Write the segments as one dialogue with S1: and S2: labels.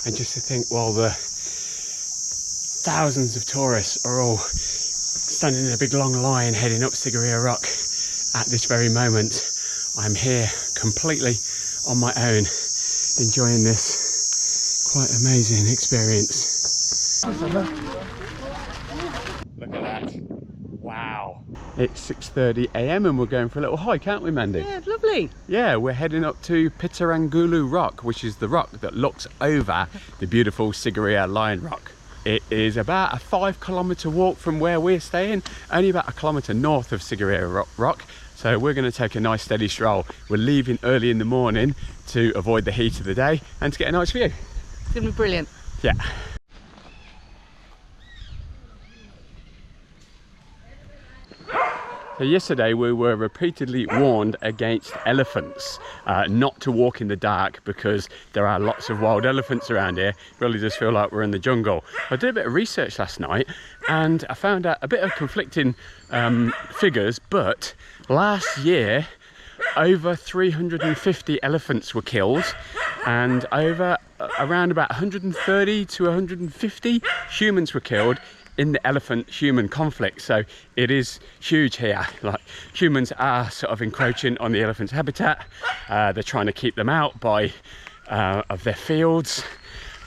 S1: And just to think, well, the thousands of tourists are all standing in a big long line heading up Sigiriya Rock at this very moment. I'm here completely on my own, enjoying this quite amazing experience. Look at that. Wow. It's 6:30 AM and we're going for a little hike, aren't we, Mandy?
S2: Yeah, lovely.
S1: Yeah, we're heading up to Pidurangala Rock, which is the rock that looks over the beautiful Sigiriya Lion Rock. It is about a 5-kilometre walk from where we're staying, only about a kilometre north of Sigiriya Rock. So we're going to take a nice steady stroll. We're leaving early in the morning to avoid the heat of the day and to get a nice view.
S2: It's going to be brilliant.
S1: Yeah. So yesterday we were repeatedly warned against elephants, not to walk in the dark because there are lots of wild elephants around here. It really does feel like we're in the jungle. I did a bit of research last night and I found out a bit of conflicting figures, but last year over 350 elephants were killed and around about 130 to 150 humans were killed in the elephant-human conflict. So it is huge here. Like, humans are sort of encroaching on the elephant's habitat. They're trying to keep them out of their fields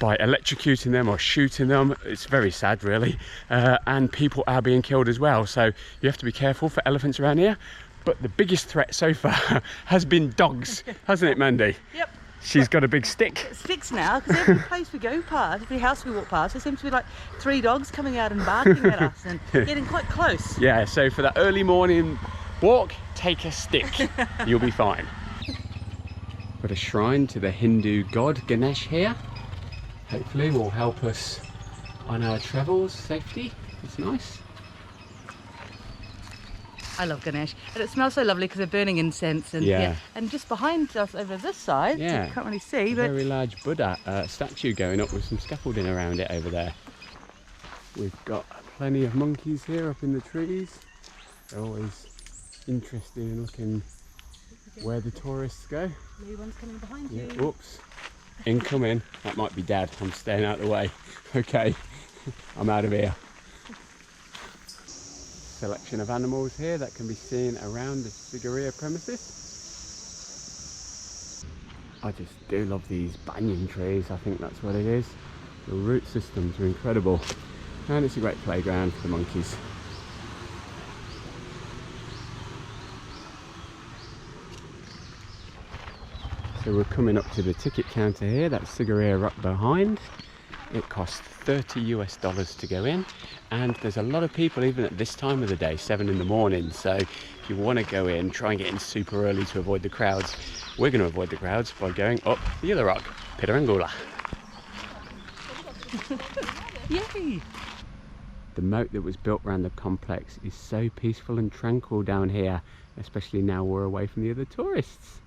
S1: by electrocuting them or shooting them. It's very sad, really. And people are being killed as well. So you have to be careful for elephants around here. But the biggest threat so far has been dogs, hasn't it, Mandy?
S2: Yep.
S1: She's got a big stick.
S2: Sticks now, because every place we go past, every house we walk past, there seems to be like 3 dogs coming out and barking at us and getting quite close.
S1: Yeah, so for that early morning walk, take a stick. You'll be fine. Got a shrine to the Hindu god Ganesh here. Hopefully will help us on our travels. Safety, it's nice.
S2: I love Ganesh, and it smells so lovely because they're burning incense, and
S1: yeah.
S2: And just behind us over this side,
S1: yeah,
S2: you can't really see,
S1: a
S2: but
S1: very large Buddha statue going up with some scaffolding around it over there. We've got plenty of monkeys here up in the trees. They're always interested in looking where the tourists go.
S2: Blue one's coming behind
S1: Yeah,
S2: you.
S1: oops, incoming. That might be Dad. I'm staying out of the way. Okay, I'm out of here. Selection of animals here that can be seen around the Sigiriya premises. I just do love these banyan trees. I think that's what it is. The root systems are incredible, and it's a great playground for the monkeys. So we're coming up to the ticket counter here. That's Sigiriya Rock behind. It costs $30 to go in, and there's a lot of people even at this time of the day, 7 in the morning. So if you want to go in, try and get in super early to avoid the crowds. We're going to avoid the crowds by going up the other rock, Pidurangala.
S2: Yay!
S1: The moat that was built around the complex is so peaceful and tranquil down here, especially now we're away from the other tourists.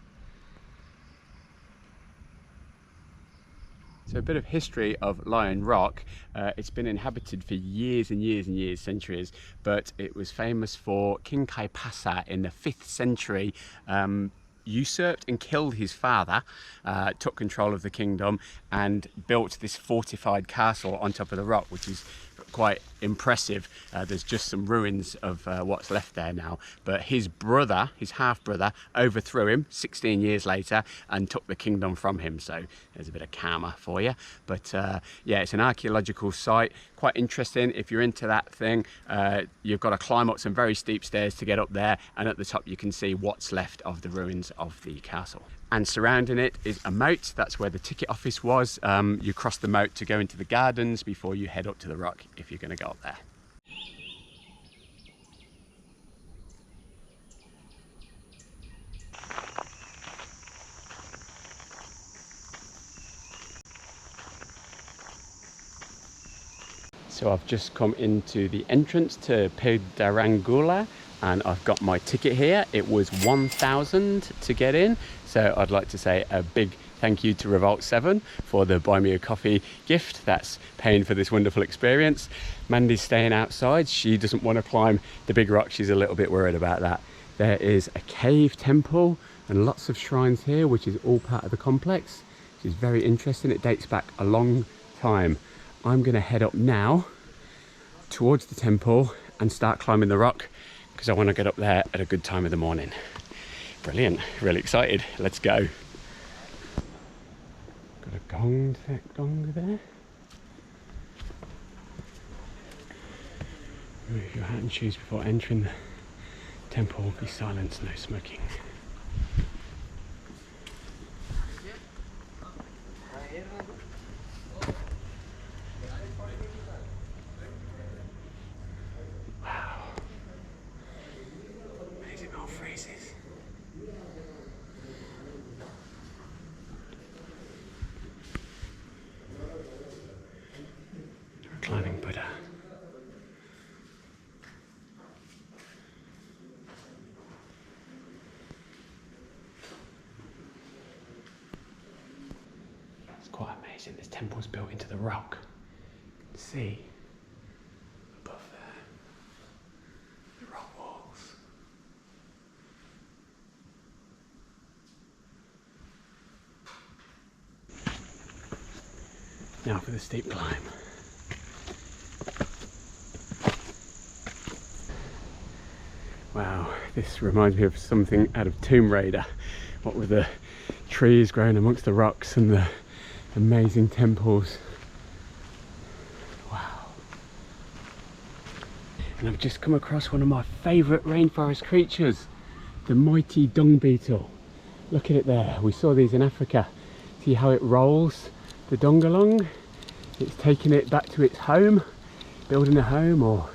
S1: So a bit of history of Lion Rock. It's been inhabited for years and years and years, centuries, but it was famous for King Kaipasa in the 5th century usurped and killed his father, took control of the kingdom and built this fortified castle on top of the rock, which is quite impressive. There's just some ruins of what's left there now, but his brother, his half-brother, overthrew him 16 years later and took the kingdom from him. So there's a bit of karma for you. But yeah, it's an archaeological site, quite interesting. If you're into that thing, you've got to climb up some very steep stairs to get up there, and at the top you can see what's left of the ruins of the castle. And surrounding it is a moat. That's where the ticket office was. You cross the moat to go into the gardens before you head up to the rock if you're going to go up there. So I've just come into the entrance to Pidurangala and I've got my ticket here. It was 1,000 to get in. So I'd like to say a big thank you to Revolt 7 for the buy me a coffee gift. That's paying for this wonderful experience. Mandy's staying outside. She doesn't want to climb the big rock. She's a little bit worried about that. There is a cave temple and lots of shrines here, which is all part of the complex. which is very interesting. It dates back a long time. I'm going to head up now towards the temple and start climbing the rock because I want to get up there at a good time of the morning. Brilliant, really excited. Let's go. Got a gong there. Remove your hat and shoes before entering the temple. Be silent, no smoking. Wow. Amazing old phrases. Reclining Buddha. Quite amazing. This temple's built into the rock. See above there the rock walls. Now for the steep climb. Wow, this reminds me of something out of Tomb Raider. What with the trees growing amongst the rocks and the amazing temples. Wow. And I've just come across one of my favourite rainforest creatures, the mighty dung beetle. Look at it there. We saw these in Africa. See how it rolls the dung along? It's taking it back to its home, building a home or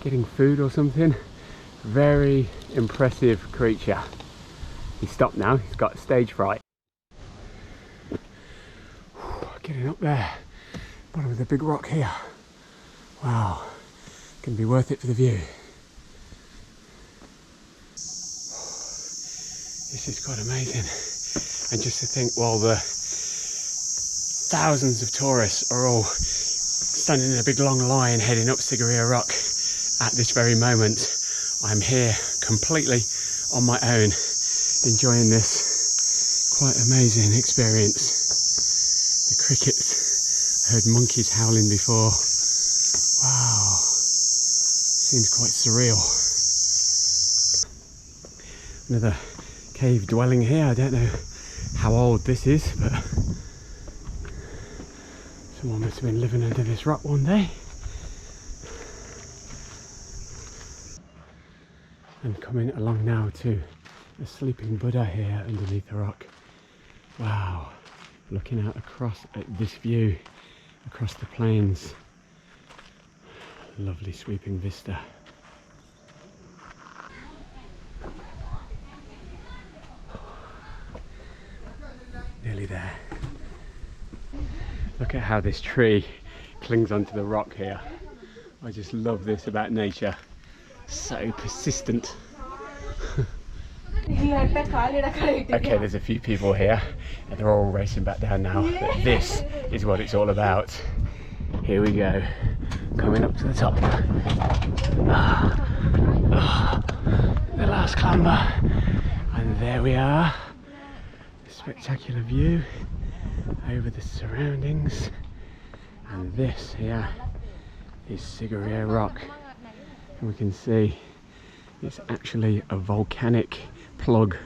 S1: getting food or something. Very impressive creature. He's stopped now, he's got stage fright. Getting up there, bottom of the big rock here. Wow, gonna be worth it for the view. This is quite amazing. And just to think, while the thousands of tourists are all standing in a big long line heading up Sigiriya Rock, at this very moment, I'm here completely on my own, enjoying this quite amazing experience. The crickets, I heard monkeys howling before. Wow, seems quite surreal. Another cave dwelling here. I don't know how old this is, but someone must have been living under this rock one day. And coming along now to a sleeping Buddha here underneath the rock. Wow. Looking out across at this view across the plains. Lovely sweeping vista. Nearly there. Look at how this tree clings onto the rock here. I just love this about nature. So persistent. Okay, there's a few people here and they're all racing back down now, but this is what it's all about. Here we go, coming up to the top. The last climber, and there we are. A spectacular view over the surroundings, and this here is Sigiriya Rock, and we can see it's actually a volcanic plug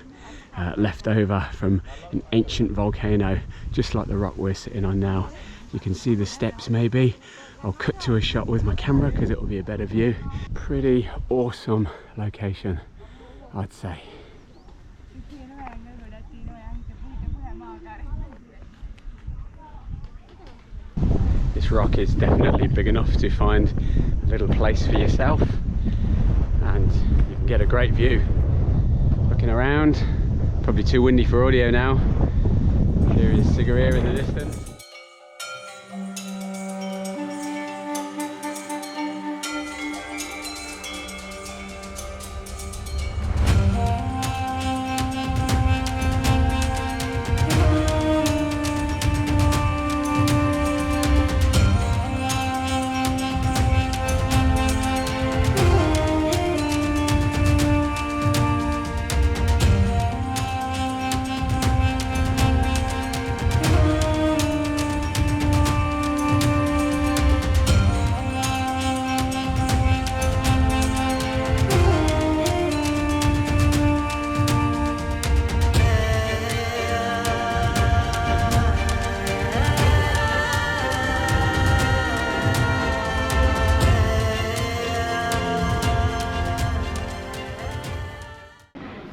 S1: left over from an ancient volcano, just like the rock we're sitting on now. You can see the steps maybe. I'll cut to a shot with my camera because it will be a better view. Pretty awesome location, I'd say. This rock is definitely big enough to find a little place for yourself, and you can get a great view. Looking around, probably too windy for audio now. Here is Sigiriya in the distance.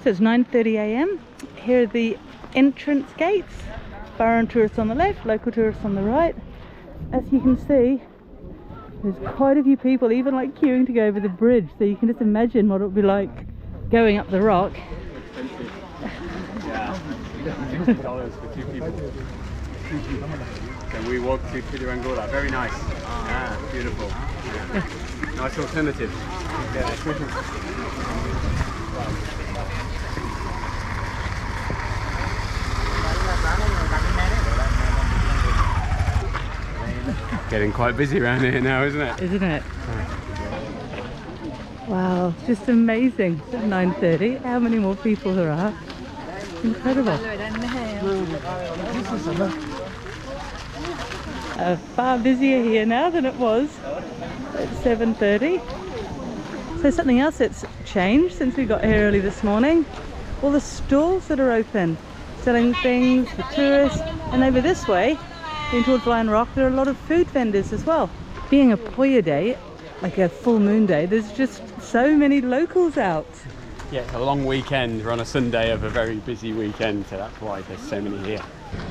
S2: So it's 9:30 a.m. Here are the entrance gates. Foreign tourists on the left, local tourists on the right. As you can see, there's quite a few people even like queuing to go over the bridge, so you can just imagine what it would be like going up the rock.
S1: Yeah, $50 for 2 people. So we walked to Pidurangala, very nice. Yeah, beautiful. Yeah. Nice alternative. Yeah. Getting quite busy around here now, isn't it?
S2: Isn't it? Wow, just amazing. It's at 9:30. How many more people there are? Incredible. Far busier here now than it was at 7:30. So something else that's changed since we got here early this morning. All the stalls that are open, selling things for tourists. And over this way, in towards Lion Rock, there are a lot of food vendors as well. Being a Poya day, like a full moon day, there's just so many locals out.
S1: Yeah, it's a long weekend. We're on a Sunday of a very busy weekend, so that's why there's so many here.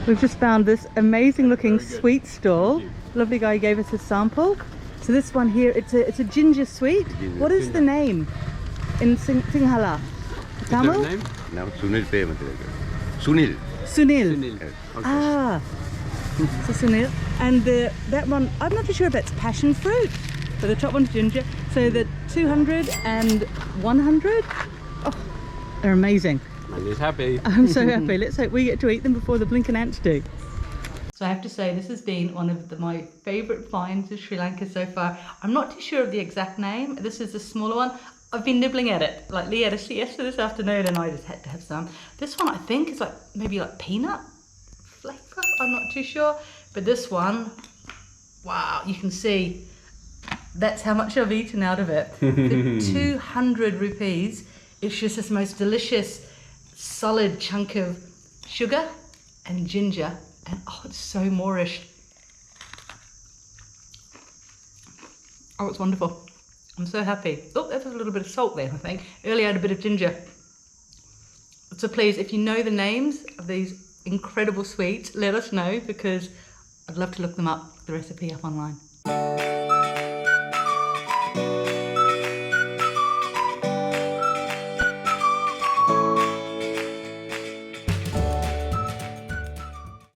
S2: We've just found this amazing looking sweet stall. Lovely guy gave us a sample. So this one here, it's a ginger sweet. What is the name in Sinhala? Tamil?
S1: Name?
S3: Now Sunil payment. Sunil.
S2: Sunil.
S1: Okay.
S2: Ah, so Sunil. And that one, I'm not too sure if that's passion fruit. So the top one's ginger. So the 200 and 100, oh, they're amazing.
S1: And he's happy.
S2: I'm so happy. Let's hope we get to eat them before the blinking ants do. So I have to say, this has been one of my favourite finds of Sri Lanka so far. I'm not too sure of the exact name. This is the smaller one. I've been nibbling at it. Like Lee had a siesta this afternoon and I just had to have some. This one I think is like maybe like peanut flavour. I'm not too sure. But this one, wow, you can see that's how much I've eaten out of it. For 200 rupees, it's just this most delicious, solid chunk of sugar and ginger. And oh, it's so Moorish. Oh, it's wonderful. I'm so happy. Oh, there's a little bit of salt there, I think. Earlier I had a bit of ginger. So please, if you know the names of these incredible sweets, let us know, because I'd love to look them up, the recipe up online.